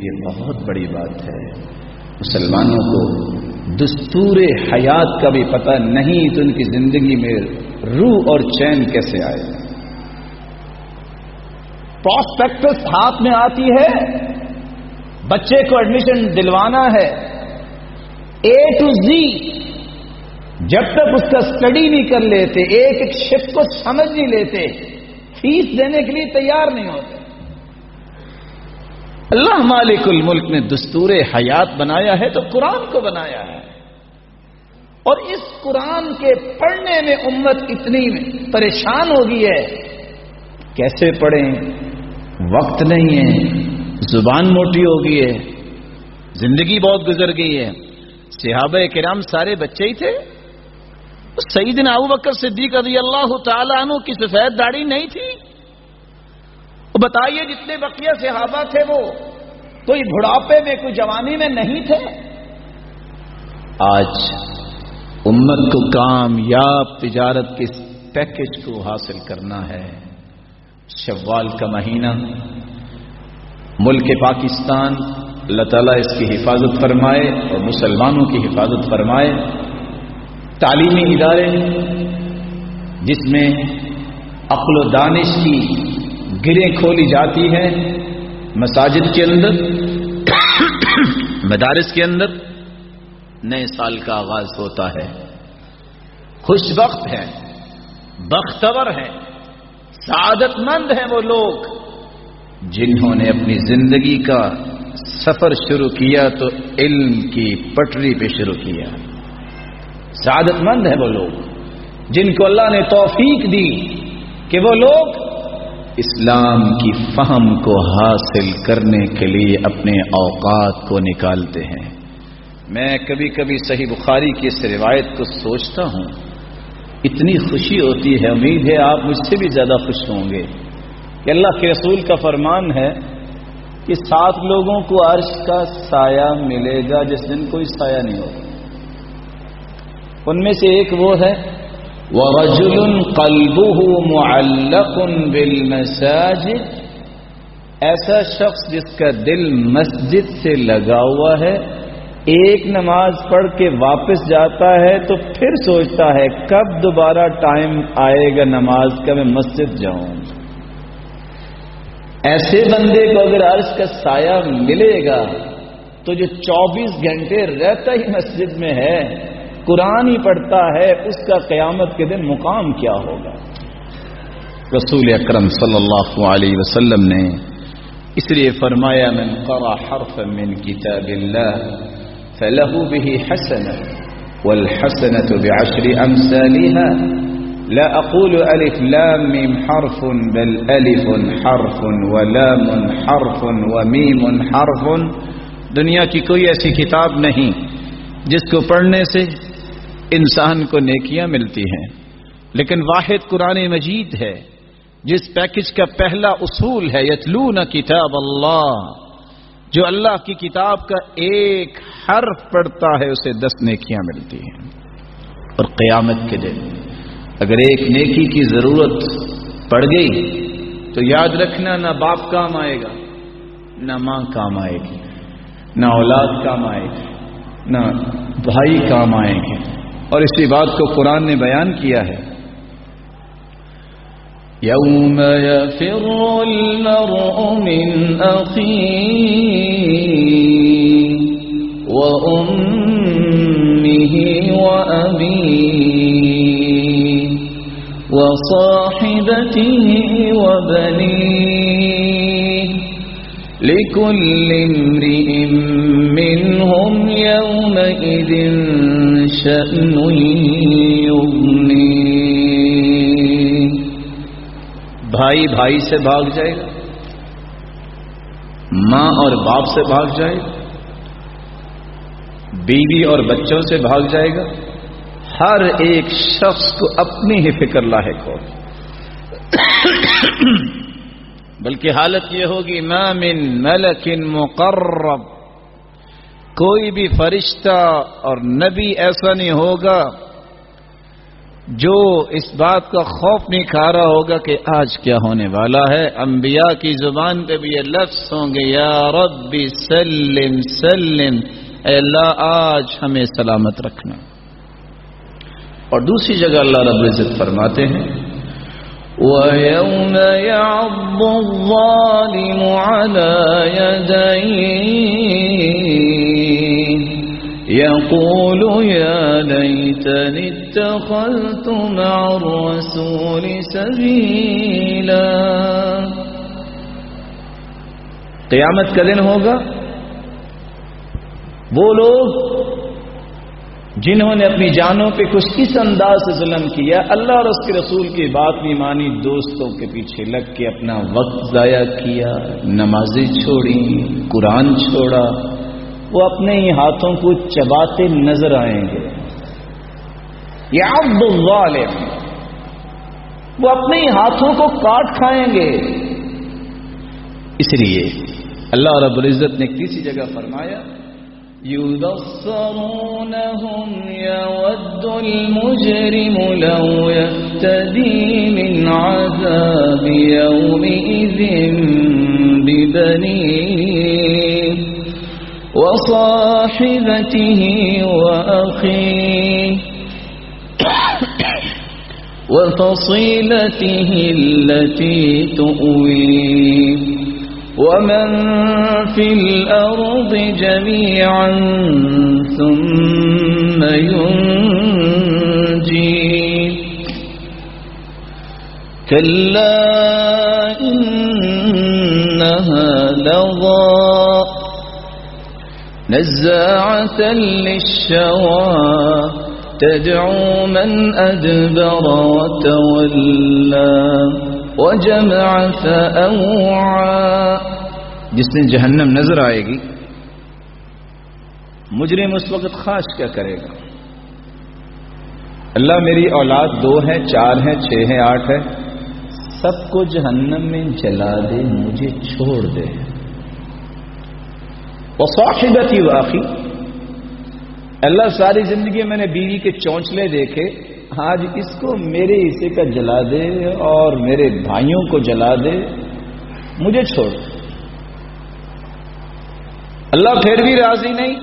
یہ بہت بڑی بات ہے. مسلمانوں کو دستور حیات کا بھی پتہ نہیں تو ان کی زندگی میں روح اور چین کیسے آئے. پراسپیکٹس ہاتھ میں آتی ہے، بچے کو ایڈمیشن دلوانا ہے، A to Z، جب تک اس کا اسٹڈی نہیں کر لیتے، ایک ایک شفٹ کو سمجھ نہیں لیتے، فیس دینے کے لیے تیار نہیں ہوتے. اللہ مالک الملک نے دستور حیات بنایا ہے تو قرآن کو بنایا ہے، اور اس قرآن کے پڑھنے میں امت اتنی پریشان ہو گئی ہے. کیسے پڑھیں؟ وقت نہیں ہے، زبان موٹی ہو گئی ہے، زندگی بہت گزر گئی ہے. صحابہ کرام سارے بچے ہی تھے. سیدنا ابوبکر صدیق رضی اللہ تعالی عنہ کی سفید داڑھی نہیں تھی. بتائیے جتنے بقیہ صحابہ تھے وہ کوئی بڑھاپے میں کوئی جوانی میں نہیں تھے. آج امت کو کامیاب تجارت کے پیکج کو حاصل کرنا ہے. شوال کا مہینہ، ملک پاکستان اللہ تعالیٰ اس کی حفاظت فرمائے اور مسلمانوں کی حفاظت فرمائے. تعلیمی ادارے جس میں عقل و دانش کی گریں کھولی جاتی ہیں، مساجد کے اندر، مدارس کے اندر نئے سال کا آغاز ہوتا ہے. خوش بخت ہیں، بختور ہیں، سعادت مند ہیں وہ لوگ جنہوں نے اپنی زندگی کا سفر شروع کیا تو علم کی پٹری پہ شروع کیا. سعادت مند ہیں وہ لوگ جن کو اللہ نے توفیق دی کہ وہ لوگ اسلام کی فہم کو حاصل کرنے کے لیے اپنے اوقات کو نکالتے ہیں. میں کبھی کبھی صحیح بخاری کی اس روایت کو سوچتا ہوں، اتنی خوشی ہوتی ہے، امید ہے آپ مجھ سے بھی زیادہ خوش ہوں گے کہ اللہ کے رسول کا فرمان ہے کہ 7 لوگوں کو عرش کا سایہ ملے گا جس دن کوئی سایہ نہیں ہوگا. ان میں سے ایک وہ ہے وَرَجُلٌ قَلْبُهُ مُعَلَّقٌ بِالْمَسَاجِدِ، ایسا شخص جس کا دل مسجد سے لگا ہوا ہے، ایک نماز پڑھ کے واپس جاتا ہے تو پھر سوچتا ہے کب دوبارہ ٹائم آئے گا نماز کا میں مسجد جاؤں. ایسے بندے کو اگر عرش کا سایہ ملے گا تو جو 24 گھنٹے رہتا ہی مسجد میں ہے، قرآن ہی پڑھتا ہے، اس کا قیامت کے دن مقام کیا ہوگا. رسول اکرم صلی اللہ علیہ وسلم نے اس لیے فرمایا من قرأ حرفا من کتاب اللہ فلہ بہ حسنہ والحسنة بعشر امثالها لا اقول الف لام میم حرف بل الف حرف ولام حرف ومیم حرف. دنیا کی کوئی ایسی کتاب نہیں جس کو پڑھنے سے انسان کو نیکیاں ملتی ہیں، لیکن واحد قرآن مجید ہے جس پیکج کا پہلا اصول ہے یتلون کتاب اللہ، جو اللہ کی کتاب کا ایک حرف پڑھتا ہے اسے 10 نیکیاں ملتی ہیں. اور قیامت کے دن اگر ایک نیکی کی ضرورت پڑ گئی تو یاد رکھنا نہ باپ کام آئے گا، نہ ماں کام آئے گی، نہ اولاد کام آئے گی، نہ بھائی کام آئیں گے. اور اسی بات کو قرآن نے بیان کیا ہے یوم یفر المرء من اخیہ وامہ وابیہ وصاحبتہ وبنیہ لِكُلِّ امْرِئٍ مِّنْهُمْ يَوْمَئِذٍ شَأْنٌ يُغْنِيهِ. بھائی بھائی سے بھاگ جائے گا، ماں اور باپ سے بھاگ جائے گا، بیوی اور بچوں سے بھاگ جائے گا. ہر ایک شخص کو اپنی ہی فکر لاحق ہوگی. بلکہ حالت یہ ہوگی ما من ملک مقرب، کوئی بھی فرشتہ اور نبی ایسا نہیں ہوگا جو اس بات کا خوف نہیں کھا رہا ہوگا کہ آج کیا ہونے والا ہے، انبیاء کی زبان پہ بھی یہ لفظ ہوں گے، یا ربی سلم سلم، اے اللہ آج ہمیں سلامت رکھنا۔ اور دوسری جگہ اللہ رب العزت فرماتے ہیں وَيَوْمَ يَعَضُّ الظَّالِمُ عَلَى يَدَيْهِ يَقُولُ يَا لَيْتَنِي اتَّخَذْتُ مَعَ الرَّسُولِ سَبِيلًا۔ قیامت کا دن ہوگا، وہ لوگ جنہوں نے اپنی جانوں پہ کچھ اس انداز سے ظلم کیا، اللہ اور اس کے رسول کی بات نہیں مانی، دوستوں کے پیچھے لگ کے اپنا وقت ضائع کیا، نمازیں چھوڑی، قرآن چھوڑا، وہ اپنے ہی ہاتھوں کو چباتے نظر آئیں گے۔ یعض الظالم، وہ اپنے ہی ہاتھوں کو کاٹ کھائیں گے۔ اس لیے اللہ رب العزت نے تیسری جگہ فرمایا يُبَصَّرُونَهُمْ يَوَدُّ الْمُجْرِمُ لَوْ يَفْتَدِي مِنْ عَذَابِ يَوْمِئِذٍ بِبَنِيهِ وَصَاحِبَتِهِ وَأَخِيهِ وَفَصِيلَتِهِ الَّتِي تُؤْوِيهِ وَمَن فِي الْأَرْضِ جَمِيعًا ثُمَّ يُنْجِيهِ كَلَّا إِنَّهَا لَظَىٰ نَزَّاعَةً لِلشَّوَىٰ تَدْعُو مَنْ أَدْبَرَ وَتَوَلَّىٰ وَجَمَعَ فَأَوْعَىٰ۔ جس نے جہنم نظر آئے گی، مجرم اس وقت خواہش کیا کرے گا؟ اللہ میری اولاد 2 ہے، 4 ہے، 6 ہے، 8 ہے، سب کو جہنم میں جلا دے، مجھے چھوڑ دے۔ وصاحبتی واخی، اللہ ساری زندگی میں نے بیوی کے چونچلے دیکھے، آج اس کو میرے حصے کا جلا دے اور میرے بھائیوں کو جلا دے، مجھے چھوڑ۔ اللہ پھر بھی راضی نہیں،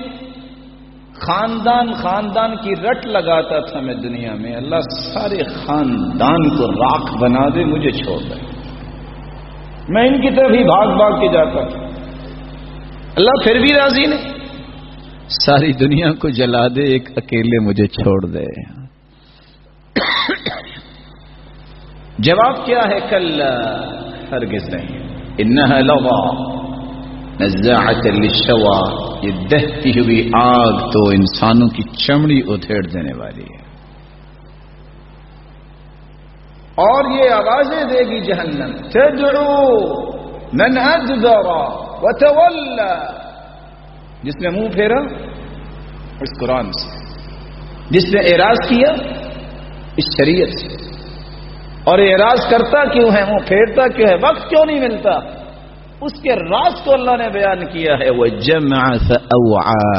خاندان کی رٹ لگاتا تھا میں دنیا میں، اللہ سارے خاندان کو راکھ بنا دے، مجھے چھوڑ دے۔ میں ان کی طرف ہی بھاگ بھاگ کے جاتا تھا، اللہ پھر بھی راضی نہیں، ساری دنیا کو جلا دے، ایک اکیلے مجھے چھوڑ دے۔ جواب کیا ہے؟ کلا، ہرگز نہیں، انہا لظیٰ نزاعۃ للشویٰ، یہ دہتی ہوئی آگ تو انسانوں کی چمڑی ادھیڑ دینے والی ہے، اور یہ آوازیں دے گی جہنم، تدعو من ادبر وتولى، جس نے منہ پھیرا اس قرآن سے، جس نے اعراض کیا اس شریعت سے، اور اعراض کرتا کیوں ہے، منہ پھیرتا کیوں ہے، وقت کیوں نہیں ملتا، اس کے راز کو اللہ نے بیان کیا ہے۔ وَجَمَعَ فَأَوْعَىٰ،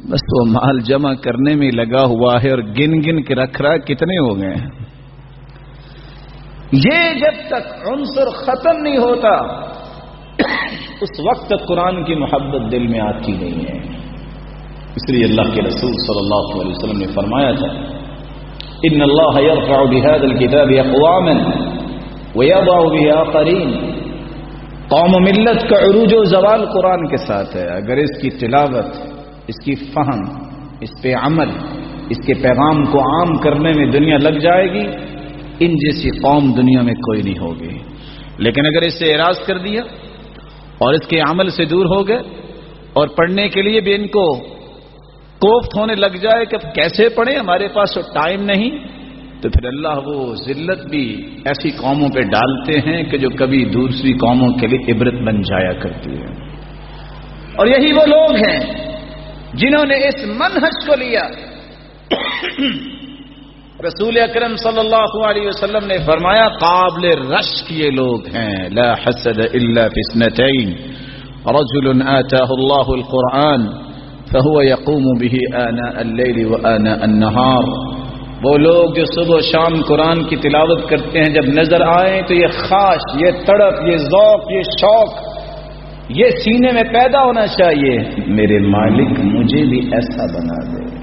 بس وہ مال جمع کرنے میں لگا ہوا ہے اور گن گن کے رکھ رہا ہے کتنے ہو گئے ہیں۔ یہ جب تک عنصر ختم نہیں ہوتا اس وقت تک قرآن کی محبت دل میں آتی نہیں ہے۔ اس لیے اللہ کے رسول صلی اللہ علیہ وسلم نے فرمایا تھا ان اللہ یرفع بهذا الكتاب اقواما ويضع به آخرین، قوم و ملت کا عروج و زوال قرآن کے ساتھ ہے، اگر اس کی تلاوت، اس کی فہم، اس پہ عمل، اس کے پیغام کو عام کرنے میں دنیا لگ جائے گی، ان جیسی قوم دنیا میں کوئی نہیں ہوگی۔ لیکن اگر اس سے اعراض کر دیا اور اس کے عمل سے دور ہو گئے اور پڑھنے کے لیے بھی ان کو کوفت ہونے لگ جائے کہ کیسے پڑھیں، ہمارے پاس تو ٹائم نہیں، تو پھر اللہ وہ ذلت بھی ایسی قوموں پہ ڈالتے ہیں کہ جو کبھی دوسری قوموں کے لیے عبرت بن جایا کرتی ہے۔ اور یہی وہ لوگ ہیں جنہوں نے اس منہج کو لیا۔ رسول اکرم صلی اللہ علیہ وسلم نے فرمایا قابل رشک یہ لوگ ہیں، لا حسد الا فی اثنتین، رجل آتاہ اللہ القرآن فهو يقوم به آناء الليل وآناء النهار وہ لوگ جو صبح و شام قرآن کی تلاوت کرتے ہیں، جب نظر آئیں تو یہ خواہش، یہ تڑپ، یہ ذوق، یہ شوق یہ سینے میں پیدا ہونا چاہیے، میرے مالک مجھے بھی ایسا بنا دے۔